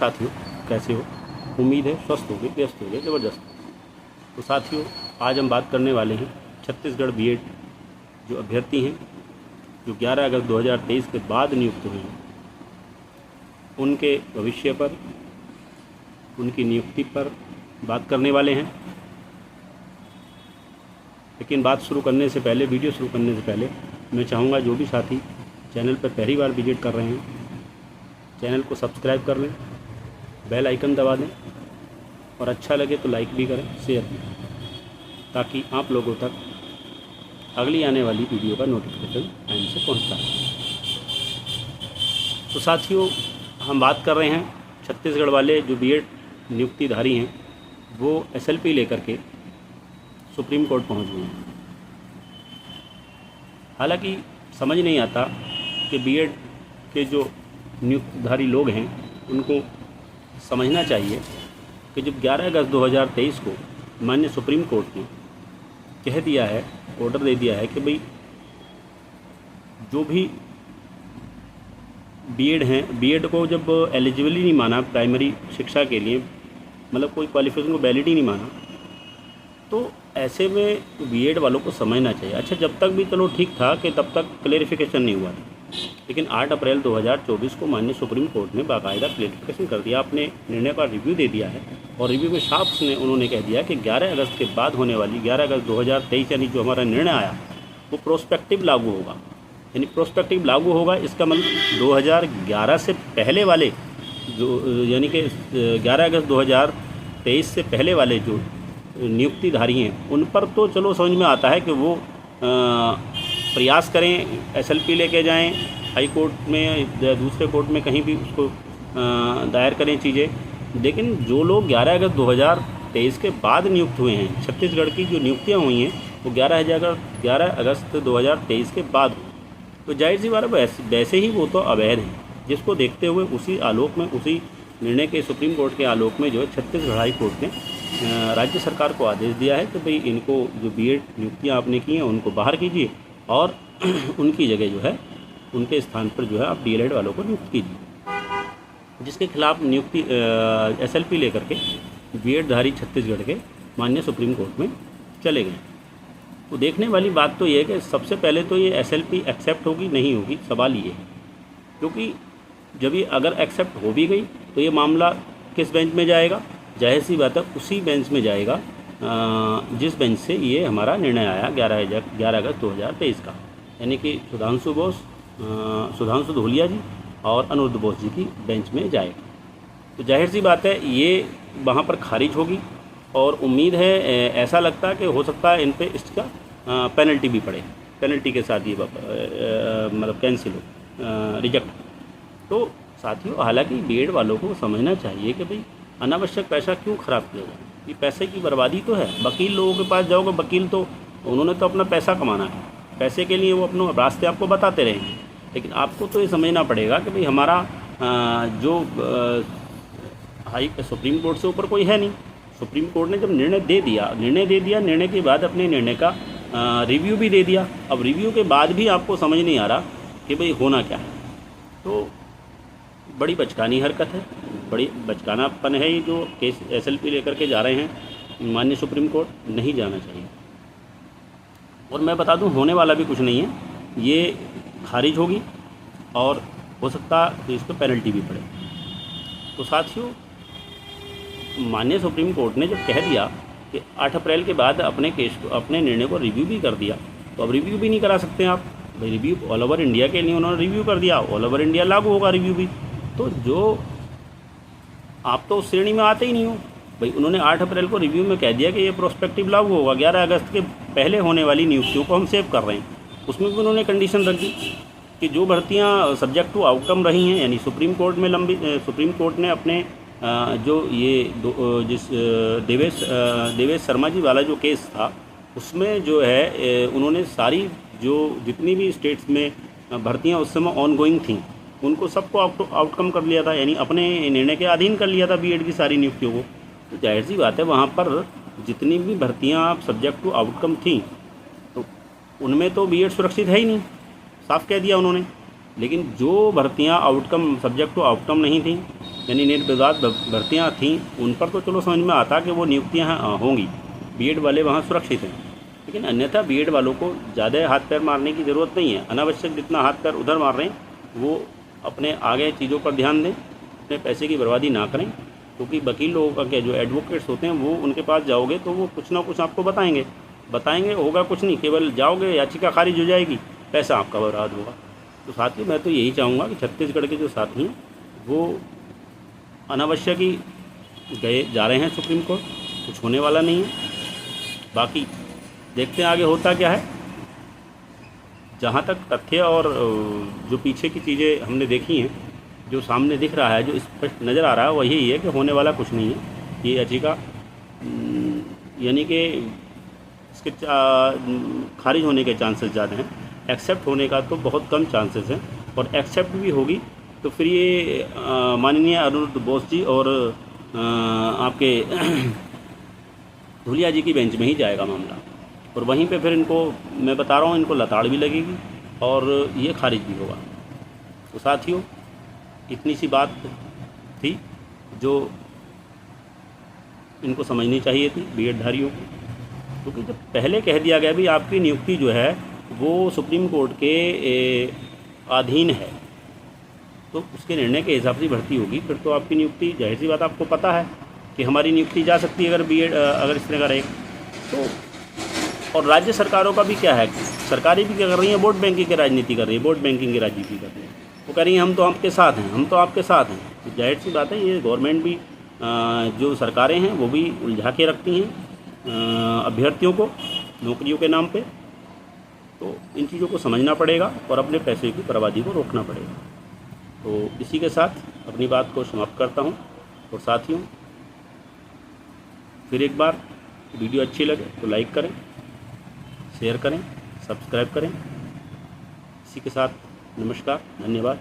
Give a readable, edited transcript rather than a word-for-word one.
साथियों, कैसे हो? उम्मीद है स्वस्थ होगे, व्यस्त होगे, ज़बरदस्त। तो साथियों, आज हम बात करने वाले हैं छत्तीसगढ़ बीएड जो अभ्यर्थी हैं जो 11 अगस्त 2023 के बाद नियुक्त हुए हैं, उनके भविष्य पर, उनकी नियुक्ति पर बात करने वाले हैं। लेकिन बात शुरू करने से पहले, वीडियो शुरू करने से पहले मैं चाहूँगा जो भी साथी चैनल पर पहली बार विजिट कर रहे हैं, चैनल को सब्सक्राइब कर लें, बेल आइकन दबा दें और अच्छा लगे तो लाइक भी करें, शेयर भी, ताकि आप लोगों तक अगली आने वाली वीडियो का नोटिफिकेशन टाइम से पहुंचता है। तो साथियों, हम बात कर रहे हैं छत्तीसगढ़ वाले जो बीएड नियुक्तिधारी हैं, वो एसएलपी लेकर के सुप्रीम कोर्ट पहुंच गए हैं। हालांकि समझ नहीं आता कि बीएड के जो नियुक्तिधारी लोग हैं उनको समझना चाहिए कि जब 11 अगस्त 2023 को माननीय सुप्रीम कोर्ट ने कह दिया है, ऑर्डर दे दिया है कि भाई जो भी बीएड हैं, बीएड को जब एलिजिबल ही नहीं माना प्राइमरी शिक्षा के लिए, मतलब कोई क्वालिफिकेशन को वैलिड ही नहीं माना, तो ऐसे में बीएड वालों को समझना चाहिए। अच्छा, जब तक भी चलो ठीक था कि तब तक क्लेरिफिकेशन नहीं हुआ था, लेकिन 8 अप्रैल 2024 को माननीय सुप्रीम कोर्ट ने बाकायदा क्लेरिफिकेशन कर दिया, अपने निर्णय का रिव्यू दे दिया है। और रिव्यू में साफ उन्होंने कह दिया कि 11 अगस्त के बाद होने वाली 11 अगस्त 2023 यानी जो हमारा निर्णय आया वो प्रोस्पेक्टिव लागू होगा। यानी प्रोस्पेक्टिव लागू होगा, इसका मतलब 2011 से पहले वाले जो, यानी कि 11 अगस्त 2023 से पहले वाले जो नियुक्तिधारी हैं उन पर तो चलो समझ में आता है कि वो प्रयास करें, एसएलपी लेके जाएं हाई कोर्ट में, दूसरे कोर्ट में कहीं भी उसको दायर करें चीज़ें। लेकिन जो लोग 11 अगस्त 2023 के बाद नियुक्त हुए हैं, छत्तीसगढ़ की जो नियुक्तियां हुई हैं वो 11 अगस्त 2023 के बाद हुई, तो जाहिर सी बात है वैसे ही वो तो अवैध हैं, जिसको देखते हुए उसी आलोक में, उसी निर्णय के सुप्रीम कोर्ट के आलोक में जो है छत्तीसगढ़ हाई कोर्ट ने राज्य सरकार को आदेश दिया है कि भाई इनको जो बीएड नियुक्तियाँ आपने की हैं उनको बाहर कीजिए और उनकी जगह जो है, उनके स्थान पर जो है आप डीएलएड वालों को नियुक्त कीजिए। जिसके खिलाफ नियुक्ति एसएलपी लेकर के बीएडधारी छत्तीसगढ़ के माननीय सुप्रीम कोर्ट में चले गए। तो देखने वाली बात तो ये है कि सबसे पहले तो ये एसएलपी एक्सेप्ट होगी नहीं होगी, सवाल ये है, क्योंकि जब ये अगर एक्सेप्ट हो भी गई तो ये मामला किस बेंच में जाएगा? जाहिर सी बात है उसी बेंच में जाएगा जिस बेंच से ये हमारा निर्णय आया 11 अगस्त 2023 का, यानी कि सुधांशु धूलिया जी और अनुरुद्ध बोस जी की बेंच में जाएगा। तो जाहिर सी बात है ये वहाँ पर खारिज होगी और उम्मीद है, ऐसा लगता है कि हो सकता है इन पे इसका पेनल्टी भी पड़े, पेनल्टी के साथ ये मतलब कैंसिल हो, रिजेक्ट। तो साथियों, हालांकि बीएड वालों को समझना चाहिए कि भाई अनावश्यक पैसा क्यों ख़राब किया जाए, ये पैसे की बर्बादी तो है। वकील लोगों के पास जाओगे, वकील तो उन्होंने तो अपना पैसा कमाना है, पैसे के लिए वो अपने रास्ते आपको बताते रहेंगे, लेकिन आपको तो ये समझना पड़ेगा कि भाई हमारा जो सुप्रीम कोर्ट से ऊपर कोई है नहीं। सुप्रीम कोर्ट ने जब निर्णय दे दिया, निर्णय के बाद अपने निर्णय का रिव्यू भी दे दिया। अब रिव्यू के बाद भी आपको समझ नहीं आ रहा कि भाई होना क्या है, तो बड़ी बचकानी हरकत है, बड़ी बचकानापन है ये जो केस एसएलपी लेकर के जा रहे हैं माननीय सुप्रीम कोर्ट। नहीं जाना चाहिए। और मैं बता दूं, होने वाला भी कुछ नहीं है, ये खारिज होगी और हो सकता है इस पर पेनल्टी भी पड़े। तो साथियों, माननीय सुप्रीम कोर्ट ने जब कह दिया कि 8 अप्रैल के बाद अपने केस को, अपने निर्णय को रिव्यू भी कर दिया, तो अब रिव्यू भी नहीं करा सकते आप भाई। रिव्यू ऑल ओवर इंडिया के लिए उन्होंने रिव्यू कर दिया, ऑल ओवर इंडिया लागू होगा रिव्यू भी। तो जो आप तो उस श्रेणी में आते ही नहीं हो भाई। उन्होंने 8 अप्रैल को रिव्यू में कह दिया कि ये प्रोस्पेक्टिव लागू होगा, 11 अगस्त के पहले होने वाली नियुक्तियों को हम सेव कर रहे हैं। उसमें भी उन्होंने कंडीशन रख दी कि जो भर्तियां सब्जेक्ट टू आउटकम रही हैं, यानी सुप्रीम कोर्ट ने अपने जो ये जिस देवेश शर्मा जी वाला जो केस था, उसमें जो है उन्होंने सारी जो जितनी भी स्टेट्स में भर्तियाँ उस समय ऑन गोइंग थी उनको सबको आउटकम कर लिया था, यानी अपने निर्णय के अधीन कर लिया था बीएड की सारी नियुक्तियों को। तो जाहिर सी बात है वहाँ पर जितनी भी भर्तियाँ सब्जेक्ट टू आउटकम थी, तो उनमें तो बीएड सुरक्षित है ही नहीं, साफ कह दिया उन्होंने। लेकिन जो भर्तियां आउटकम सब्जेक्ट टू आउटकम नहीं थी, यानी नेट बेदार भर्तियाँ थीं, उन पर तो चलो समझ में आता कि वो नियुक्तियाँ होंगी, बीएड वाले वहाँ सुरक्षित हैं। लेकिन अन्यथा बीएड वालों को ज़्यादा हाथ पैर मारने की ज़रूरत नहीं है। अनावश्यक जितना हाथ पैर उधर मार रहे हैं वो अपने आगे चीज़ों पर ध्यान दें, अपने पैसे की बर्बादी ना करें। क्योंकि वकील लोगों का क्या, जो एडवोकेट्स होते हैं वो उनके पास जाओगे तो वो कुछ ना कुछ आपको बताएंगे, होगा कुछ नहीं, केवल जाओगे याचिका खारिज हो जाएगी, पैसा आपका बर्बाद होगा। तो साथियों, मैं तो यही चाहूँगा कि छत्तीसगढ़ के जो साथी हैं वो अनावश्यक ही जा रहे हैं सुप्रीम कोर्ट, कुछ होने वाला नहीं है। बाकी देखते हैं आगे होता क्या है। जहाँ तक तथ्य और जो पीछे की चीज़ें हमने देखी हैं, जो सामने दिख रहा है, जो स्पष्ट नज़र आ रहा है, वह यही है कि होने वाला कुछ नहीं है। ये याचिका यानी कि इसके खारिज होने के चांसेस ज़्यादा हैं, एक्सेप्ट होने का तो बहुत कम चांसेस हैं। और एक्सेप्ट भी होगी तो फिर ये माननीय अनिरुद्ध बोस जी और आपके धुलिया जी की बेंच में ही जाएगा मामला, और वहीं पे फिर इनको, मैं बता रहा हूँ, इनको लताड़ भी लगेगी और ये खारिज भी होगा। तो साथियों, इतनी सी बात थी जो इनको समझनी चाहिए थी बीएड धारियों को। क्योंकि जब पहले कह दिया गया भी आपकी नियुक्ति जो है वो सुप्रीम कोर्ट के अधीन है, तो उसके निर्णय के हिसाब से भर्ती होगी, फिर तो आपकी नियुक्ति, जाहिर सी बात, आपको पता है कि हमारी नियुक्ति जा सकती है अगर बीएड अगर इस तरह का रहेगा तो। और राज्य सरकारों का भी क्या है, सरकारें भी क्या कर रही हैं, वोट बैंकिंग की राजनीति कर रही है, वोट बैंकिंग की राजनीति कर रही है। वो कह रही हैं हम तो आपके साथ हैं, हम तो आपके साथ हैं। तो जाहिर सी बात है, ये गवर्नमेंट भी जो सरकारें हैं वो भी उलझा के रखती हैं अभ्यर्थियों को नौकरियों के नाम पे। तो इन चीज़ों को समझना पड़ेगा और अपने पैसे की बर्बादी को रोकना पड़ेगा। तो इसी के साथ अपनी बात को समाप्त करता हूँ। और साथियों, फिर एक बार, वीडियो अच्छी लगे तो लाइक करें, शेयर करें, सब्सक्राइब करें। इसी के साथ नमस्कार, धन्यवाद।